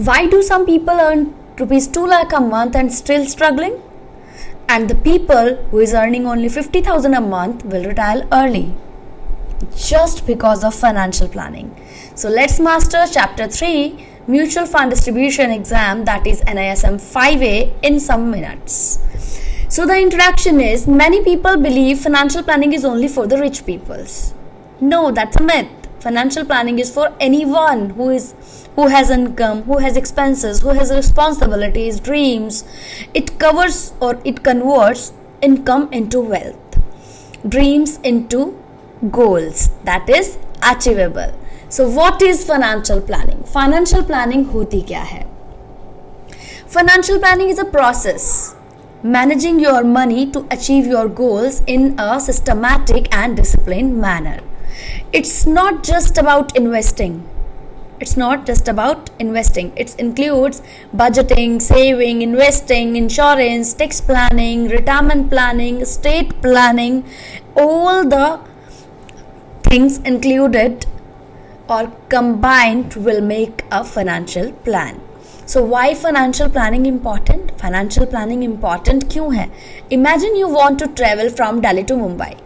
Why do some people earn rupees 2 lakh a month and still struggling? And the people who is earning only 50,000 a month will retire early just because of financial planning. So let's master chapter 3 mutual fund distribution exam, that is NISM 5A, in some minutes. So the introduction is, many people believe financial planning is only for the rich peoples. No, that's a myth. Financial planning is for anyone who has income, who has expenses, who has responsibilities, dreams. It covers or it converts income into wealth, dreams into goals, that is achievable. So what is financial planning? Financial planning होती क्या है? Financial planning is a process managing your money to achieve your goals in a systematic and disciplined manner. It's not just about investing. It includes budgeting, saving, investing, insurance, tax planning, retirement planning, estate planning, all the things included or combined will make a financial plan. So why financial planning important? Financial planning important क्यों है? Imagine you want to travel from Delhi to Mumbai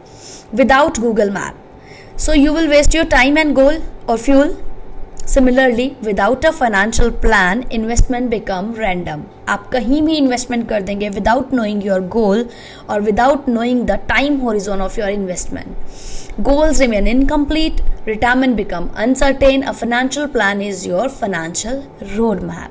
without Google Map. So you will waste your time and goal or fuel. Similarly, without a financial plan, investment become random. आप कहीं भी investment कर देंगे without knowing your goal or without knowing the time horizon of your investment. Goals remain incomplete, retirement become uncertain. A financial plan is your financial roadmap,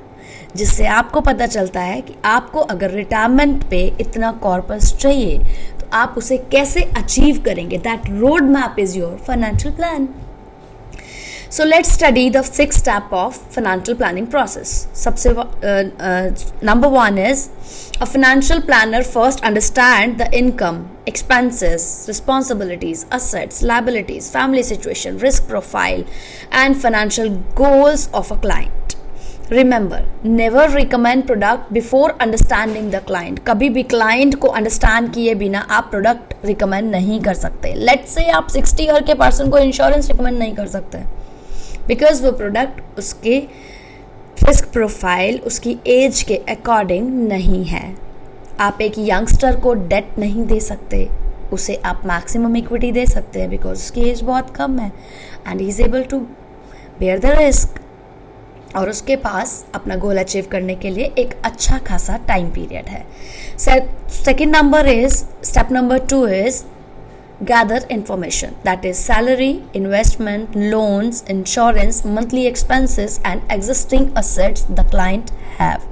जिससे आपको पता चलता है कि आपको अगर रिटायरमेंट पे इतना कॉर्पस चाहिए तो आप उसे कैसे अचीव करेंगे. That road map is your financial plan. So let's study the 6 step of financial planning process. Number 1 is, a financial planner first understand the income, expenses, responsibilities, assets, liabilities, family situation, risk profile and financial goals of a client. Remember, never recommend product before understanding the client. कभी भी client को understand किए बिना आप product recommend नहीं कर सकते. Let's say आप 60 ईयर के पर्सन को इंश्योरेंस recommend नहीं कर सकते बिकॉज वो प्रोडक्ट उसके रिस्क प्रोफाइल, उसकी एज के अकॉर्डिंग नहीं है. आप एक यंगस्टर को डेट नहीं दे सकते, उसे आप मैक्सिमम इक्विटी दे सकते हैं बिकॉज उसकी एज बहुत कम है and he is able to bear the risk और उसके पास अपना गोल अचीव करने के लिए एक अच्छा खासा टाइम पीरियड है. Second number is, step number 2 is gather information, that is salary, investment, loans, insurance, monthly expenses and existing assets the client have.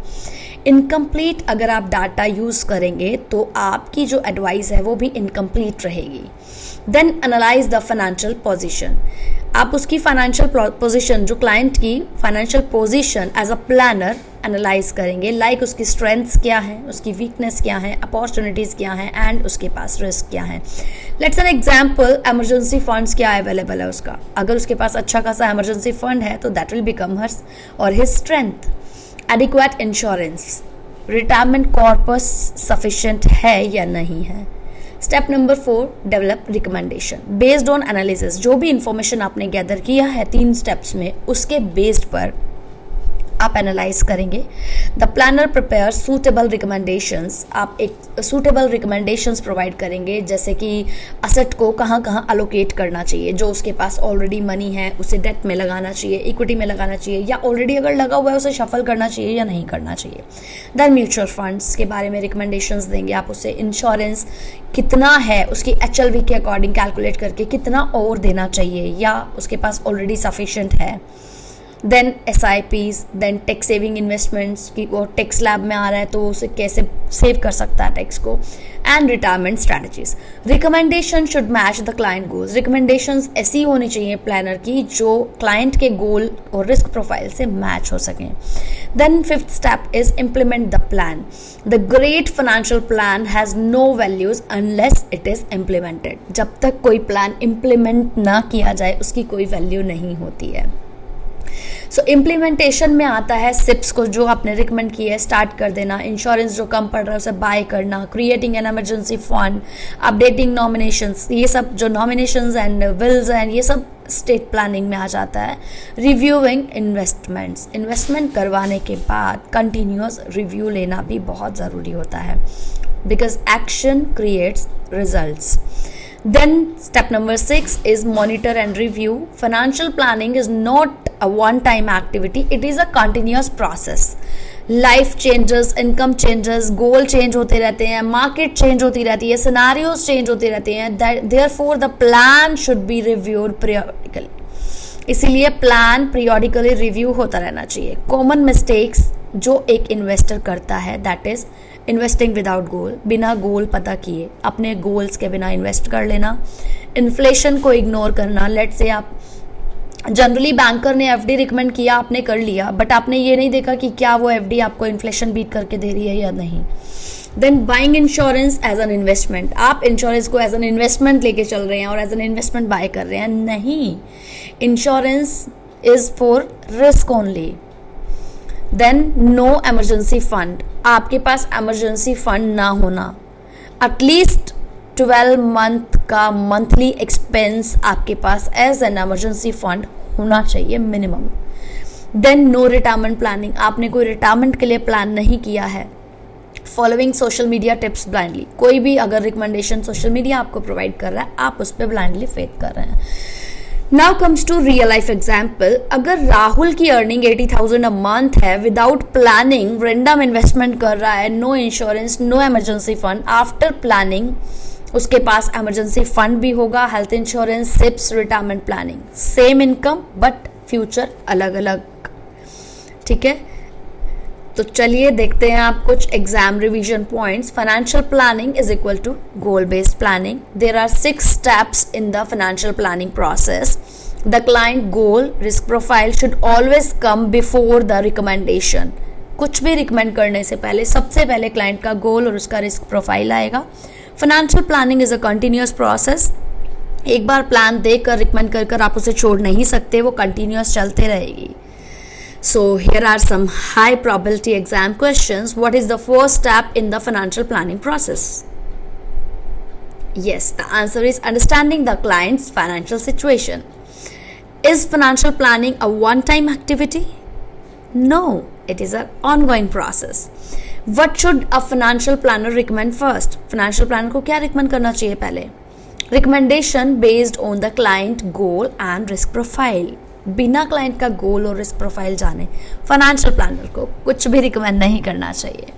Incomplete अगर आप डाटा यूज़ करेंगे तो आपकी जो एडवाइस है वो भी इनकम्प्लीट रहेगी. Then analyse the financial position. आप उसकी फाइनेंशियल पोजीशन, जो क्लाइंट की financial position as a planner analyse करेंगे. लाइक उसकी स्ट्रेंथ्स क्या है, उसकी वीकनेस क्या है, अपॉर्चुनिटीज़ क्या है एंड उसके पास रिस्क क्या है. Let's an example, emergency funds क्या अवेलेबल है उसका. अगर उसके पास अच्छा खासा एमरजेंसी फंड है तो दैट विल बिकम हर्स और his strength. Adequate insurance, retirement corpus sufficient है या नहीं है. Step number 4, develop recommendation based on analysis. जो भी इंफॉर्मेशन आपने गैदर किया है 3 स्टेप्स में, उसके बेस्ड पर आप एनालाइज करेंगे. The planner prepare suitable recommendations. आप एक सूटेबल रिकमेंडेशंस प्रोवाइड करेंगे, जैसे कि असेट को कहाँ कहाँ अलोकेट करना चाहिए. जो उसके पास ऑलरेडी मनी है उसे डेट में लगाना चाहिए, इक्विटी में लगाना चाहिए, या ऑलरेडी अगर लगा हुआ है उसे शफल करना चाहिए या नहीं करना चाहिए. देन म्यूचुअल फंड्स के बारे में रिकमेंडेशंस देंगे आप उसे. इंश्योरेंस कितना है उसकी HLV के अकॉर्डिंग कैलकुलेट करके कितना और देना चाहिए या उसके पास ऑलरेडी सफिशिएंट है. Then SIPs, then tax saving investments की वो टैक्स लैब में आ रहा है तो उसे कैसे सेव कर सकता है टैक्स को. And retirement strategies. Recommendation should match the client goals. Recommendations ऐसी होनी चाहिए प्लानर की जो क्लाइंट के गोल और रिस्क प्रोफाइल से मैच हो सकें. Then 5th step is implement the plan. The great financial plan has no values unless it is implemented. जब तक कोई प्लान इम्प्लीमेंट ना किया जाए उसकी कोई वैल्यू नहीं होती है. सो इम्प्लीमेंटेशन में आता है सिप्स को जो आपने रिकमेंड किया है स्टार्ट कर देना, इंश्योरेंस जो कम पड़ रहा है उसे बाय करना, creating an emergency fund, updating nominations, ये सब जो नॉमिनेशंस एंड विल्स एंड ये सब स्टेट प्लानिंग में आ जाता है। रिव्यूइंग इन्वेस्टमेंट्स, इन्वेस्टमेंट करवाने के बाद कंटिन्यूअस रिव्यू लेना भी बहुत ज़रूरी होता है, because action creates results. Then step number 6 is monitor and review. Financial planning is not a one-time activity. It is a continuous process. Life changes, income changes, goal change होते रहते हैं, market change होती रहती है, scenarios change होते रहते हैं. Therefore, the plan should be reviewed periodically. इसीलिए प्लान periodically रिव्यू होता रहना चाहिए. Common mistakes जो एक इन्वेस्टर करता है दैट इज इन्वेस्टिंग विदाउट गोल, बिना गोल पता किए अपने गोल्स के बिना इन्वेस्ट कर लेना, इन्फ्लेशन को इग्नोर करना। लेट्स से आप जनरली बैंकर ने एफडी रिकमेंड किया, आपने कर लिया, बट आपने ये नहीं देखा कि क्या वो एफडी आपको इन्फ्लेशन बीट करके दे रही है या नहीं। Then buying insurance as an investment, आप इंश्योरेंस को एज एन इन्वेस्टमेंट लेके चल रहे हैं और एज एन इन्वेस्टमेंट बाय कर रहे हैं, नहीं, insurance is for risk only. Then no emergency fund, आपके पास एमरजेंसी फंड ना होना, एटलीस्ट 12 मंथ का मंथली एक्सपेंस आपके पास एज एन एमरजेंसी फंड होना चाहिए minimum. Then no retirement planning, आपने कोई रिटायरमेंट के लिए प्लान नहीं किया है। Following social media tips blindly, कोई भी अगर रिकमेंडेशन सोशल मीडिया आपको प्रोवाइड कर रहा है आप उस पर ब्लाइंडली फेथ कर रहे हैं। Now comes to real life example, अगर राहुल की अर्निंग 80,000 अ मंथ है, विदाउट प्लानिंग रैंडम इन्वेस्टमेंट कर रहा है, no insurance, no emergency fund, after planning उसके पास एमरजेंसी फंड भी होगा, health insurance, SIPs, retirement planning, same income but future अलग अलग। ठीक है, तो चलिए देखते हैं आप कुछ exam revision points. Financial planning is equal to goal based planning. There are 6 steps in the financial planning process. The client goal risk profile should always come before the recommendation. कुछ भी रिकमेंड करने से पहले सबसे पहले client का गोल और उसका रिस्क प्रोफाइल आएगा। Financial planning is a continuous process. एक बार प्लान देकर रिकमेंड कर आप उसे छोड़ नहीं सकते, वो कंटिन्यूअस चलते रहेगी। So here are some high probability exam questions. What is the first step in the financial planning process? Yes, the answer is understanding the client's financial situation. Is financial planning a one-time activity? No, it is an ongoing process. What should a financial planner recommend first? Financial planner को क्या recommend करना चाहिए पहले? Recommendation based on the client goal and risk profile. बिना client का गोल और risk profile जाने financial planner को कुछ भी रिकमेंड नहीं करना चाहिए।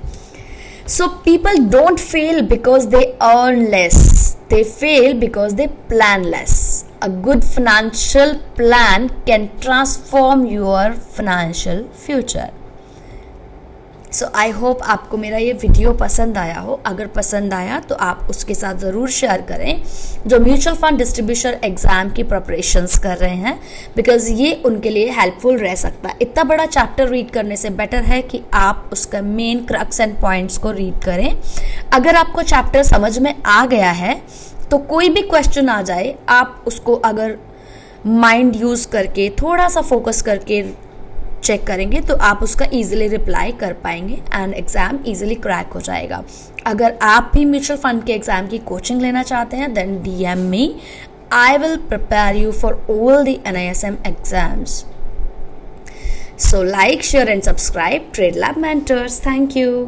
So people don't fail because they earn less, they fail because they plan less. A good financial plan can transform your financial future. So I hope आपको मेरा ये वीडियो पसंद आया हो। अगर पसंद आया तो आप उसके साथ ज़रूर शेयर करें जो म्यूचुअल फंड डिस्ट्रीब्यूटर एग्ज़ाम की प्रिपरेशंस कर रहे हैं, बिकॉज ये उनके लिए हेल्पफुल रह सकता है। इतना बड़ा चैप्टर रीड करने से बेटर है कि आप उसका मेन क्रक्स एंड पॉइंट्स को रीड करें। अगर आपको चैप्टर समझ में आ गया है तो कोई भी क्वेश्चन आ जाए आप उसको अगर माइंड यूज़ करके थोड़ा सा फोकस करके चेक करेंगे तो आप उसका इजीली रिप्लाई कर पाएंगे एंड एग्जाम इजीली क्रैक हो जाएगा। अगर आप भी म्यूचुअल फंड के एग्जाम की कोचिंग लेना चाहते हैं then DM me, I will prepare you for all the NISM exams. So like, share and subscribe Trade Lab Mentors. Thank you.